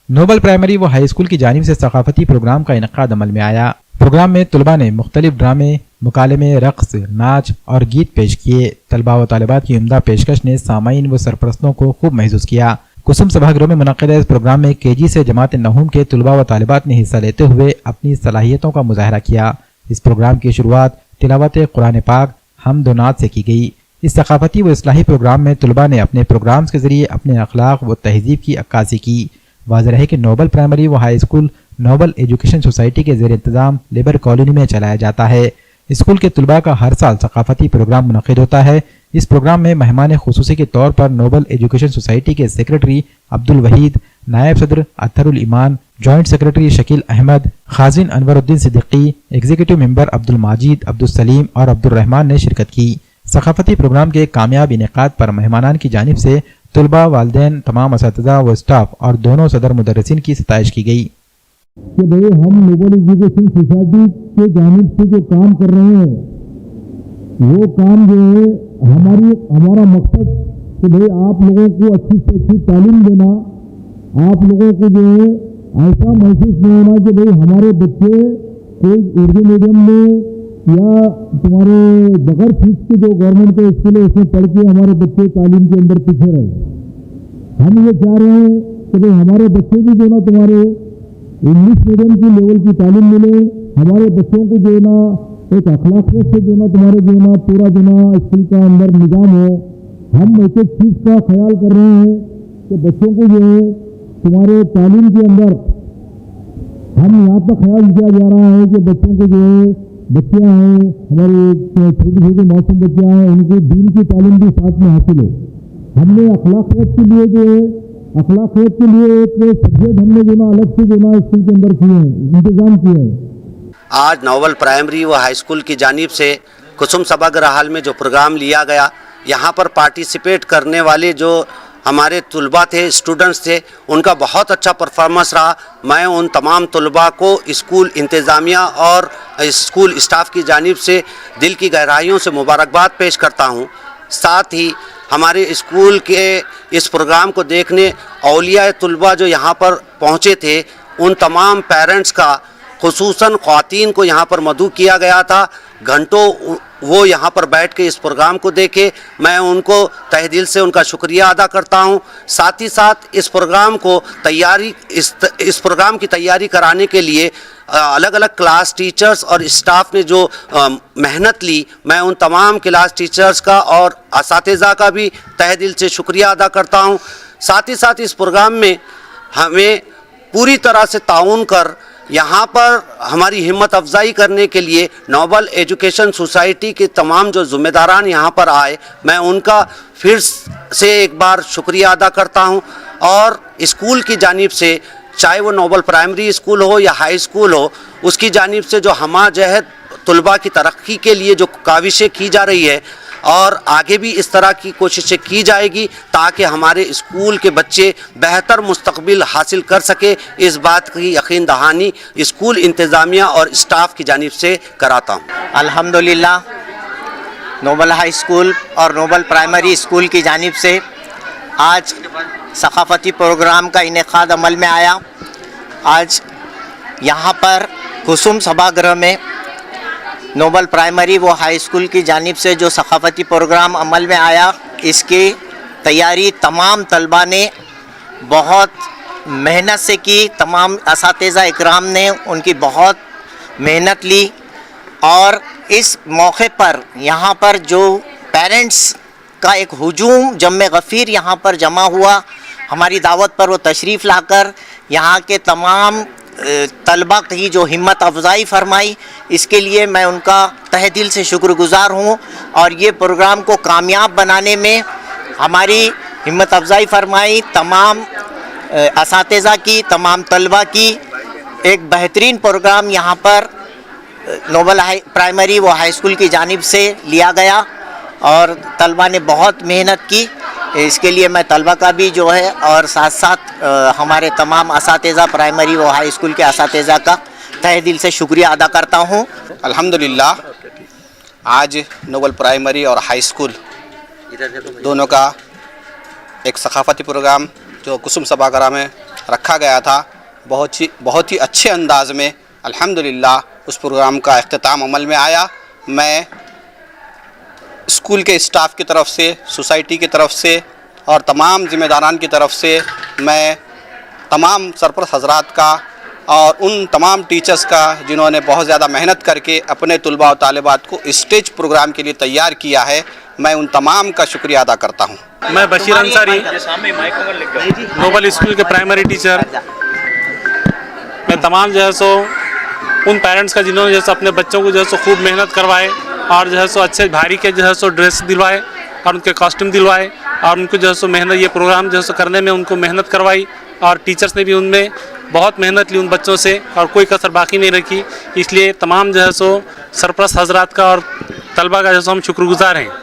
Nobel primary و high school کی جانب سے ثقافتی پروگرام کا انعقاد عمل میں آیا۔ پروگرام میں طلباء نے مختلف ڈرامے، مکالمے، رقص، ناچ اور گیت پیش کیے۔ طلباء و طالبات کی عمدہ پیشکش نے سامعین و سرپرستوں کو خوب محظوظ کیا۔ کسم سبھا گرہ میں منعقدہ اس پروگرام میں کے جی سے جماعت نحوم کے طلباء و طالبات نے حصہ لیتے ہوئے اپنی صلاحیتوں کا مظاہرہ کیا۔ اس پروگرام کی شروعات تلاوت قرآن پاک، حمد و نعت سے کی گئی۔ اس ثقافتی و اصلاحی پروگرام میں طلباء نے اپنے پروگرامز کے ذریعے اپنے اخلاق و تہذیب کی عکاسی کی۔ واضح ہے کہ نوبل پرائمری و high school Nobel education society کے زیر انتظام لیبر کالونی میں چلایا جاتا ہے۔ اسکول کے طلباء کا ہر سال ثقافتی پروگرام منعقد ہوتا ہے۔ اس پروگرام میں مہمان خصوصی کے طور پر نوبل ایجوکیشن سوسائٹی کے سیکرٹری عبدالوحید، نائب صدر اطہر الایمان، جوائنٹ سیکرٹری شکیل احمد، خازن انور الدین صدیقی، ایگزیکٹو ممبر عبدالماجد، عبدالسلیم اور عبدالرحمان نے شرکت کی۔ ثقافتی پروگرام کے کامیاب انعقاد پر مہمانان کی جانب سے طلباء، والدین، تمام اساتذہ و اسٹاف اور دونوں صدر مدرسین کی ستائش کی گئی۔ کہ بھئی ہم نوبل ایجوکیشن سوسائٹی کے جانب سے جو کام کر رہے ہیں وہ کام جو ہے ہمارا مقصد کہ بھئی آپ لوگوں کو اچھی سے اچھی تعلیم دینا، آپ لوگوں کو جو ہے ایسا محسوس نہیں ہونا کہ بھئی ہمارے بچے کوئی اردو میڈیم میں یا تمہارے بغیر فیس کے جو گورنمنٹ کے اسکول ہے اس میں پڑھ کے ہمارے بچے تعلیم کے اندر پیچھے رہے۔ ہم یہ چاہ رہے ہیں کہ بھئی ہمارے بچے بھی جو نا تمہارے انگلش میڈیم کی لیول کی تعلیم ملے، ہمارے بچوں کو جو ہے نا ایک اخلاقیت سے جو نا تمہارے جو نا پورا جو نا اسکول کا اندر نظام ہو۔ ہم ایک ایک چیز کا خیال کر رہے ہیں کہ بچوں کو جو ہے تمہارے تعلیم کے اندر ہم یہاں تک خیال کیا جا رہا ہے کہ بچوں کو جو ہے بچیاں ہیں ہمارے چھوٹی چھوٹی معصوم بچیاں ہیں ان کی دین کی تعلیم بھی ساتھ میں حاصل ہو۔ ہم نے اخلاقیت کے لیے جو ہے اخلاقیت کے لیے ایک سبجیکٹ ہم نے جو نا الگ سے جو نا اسکول کے اندر کیے ہیں، انتظام کیا ہے۔ آج نوبل پرائمری و ہائی اسکول کی جانب سے کسم سبھا گرہ ہال میں جو پروگرام لیا گیا، یہاں پر پارٹیسپیٹ کرنے والے جو ہمارے طلباء تھے، اسٹوڈنٹس تھے، ان کا بہت اچھا پرفارمنس رہا۔ میں ان تمام طلباء کو اسکول انتظامیہ اور اسکول اسٹاف کی جانب سے دل کی گہرائیوں سے مبارکباد پیش کرتا ہوں۔ ساتھ ہی ہمارے اسکول کے اس پروگرام کو دیکھنے اولیاء طلباء جو یہاں پر پہنچے تھے، ان تمام پیرنٹس کا، خصوصاً خواتین کو یہاں پر مدعو کیا گیا تھا۔ گھنٹوں وہ یہاں پر بیٹھ کے اس پروگرام کو دیکھے۔ میں ان کو تہ دل سے ان کا شکریہ ادا کرتا ہوں۔ ساتھ ہی ساتھ اس پروگرام کی تیاری کرانے کے لیے الگ الگ کلاس ٹیچرز اور اسٹاف نے جو محنت لی، میں ان تمام کلاس ٹیچرز کا اور اساتذہ کا بھی تہ دل سے شکریہ ادا کرتا ہوں۔ ساتھ ہی ساتھ اس پروگرام میں ہمیں پوری طرح سے تعاون کر یہاں پر ہماری ہمت افزائی کرنے کے لیے نوبل ایجوکیشن سوسائٹی کے تمام جو ذمہ داران یہاں پر آئے، میں ان کا پھر سے ایک بار شکریہ ادا کرتا ہوں۔ اور اسکول کی جانب سے چاہے وہ نوبل پرائمری اسکول ہو یا ہائی اسکول ہو، اس کی جانب سے جو ہمہ جہت طلباء کی ترقی کے لیے جو کاوشیں کی جا رہی ہے، اور آگے بھی اس طرح کی کوششیں کی جائے گی تاکہ ہمارے اسکول کے بچے بہتر مستقبل حاصل کر سکے، اس بات کی یقین دہانی اسکول انتظامیہ اور اسٹاف کی جانب سے کراتا ہوں۔ الحمدللہ نوبل ہائی اسکول اور نوبل پرائمری اسکول کی جانب سے آج ثقافتی پروگرام کا انعقاد عمل میں آیا۔ آج یہاں پر کسم سبھا گرہ میں نوبل پرائمری و ہائی اسکول کی جانب سے جو ثقافتی پروگرام عمل میں آیا، اس کی تیاری تمام طلباء نے بہت محنت سے کی۔ تمام اساتذہ اکرام نے ان کی بہت محنت لی، اور اس موقع پر یہاں پر جو پیرنٹس کا ایک ہجوم جم غفیر یہاں پر جمع ہوا، ہماری دعوت پر وہ تشریف لا کر یہاں کے تمام طلباء کی جو ہمت افزائی فرمائی، اس کے لیے میں ان کا تہ دل سے شکر گزار ہوں۔ اور یہ پروگرام کو کامیاب بنانے میں ہماری ہمت افزائی فرمائی تمام اساتذہ کی، تمام طلباء کی۔ ایک بہترین پروگرام یہاں پر نوبل پرائمری و ہائی اسکول کی جانب سے لیا گیا، اور طلباء نے بہت محنت کی۔ اس کے لیے میں طلباء کا بھی جو ہے اور ساتھ ساتھ ہمارے تمام اساتذہ پرائمری و ہائی اسکول کے اساتذہ کا تہ دل سے شکریہ ادا کرتا ہوں۔ الحمدللہ آج نوبل پرائمری اور ہائی اسکول دونوں کا ایک ثقافتی پروگرام جو کسم سبھا گرہ میں رکھا گیا تھا بہت ہی اچھے انداز میں الحمدللہ اس پروگرام کا اختتام عمل میں آیا. میں اسکول کے اسٹاف کی طرف سے، سوسائٹی کی طرف سے اور تمام ذمہ داران کی طرف سے میں تمام سرپرست حضرات کا اور ان تمام ٹیچرز کا جنہوں نے بہت زیادہ محنت کر کے اپنے طلباء و طالبات کو اسٹیج پروگرام کے لیے تیار کیا ہے، میں ان تمام کا شکریہ ادا کرتا ہوں. میں بشیر انصاری نوبل اسکول کے پرائمری ٹیچر. میں تمام جو ہے سو ان پیرنٹس کا جنہوں نے جو ہے سو اپنے بچوں کو جو ہے سو خوب محنت کروائے اور جو ہے سو اچھے بھاری کے جو ہے سو ڈریس دلوائے اور ان کے کاسٹیوم دلوائے اور ان کو جو ہے سو محنت یہ پروگرام جو ہے سو کرنے میں ان کو محنت کروائی اور ٹیچرس نے بھی ان میں بہت محنت لی ان بچوں سے اور کوئی کسر باقی نہیں رکھی. اس لیے تمام جو ہے سو سرپرست حضرات کا اور طلبہ کا جو ہے سو ہم شکر گزار ہیں.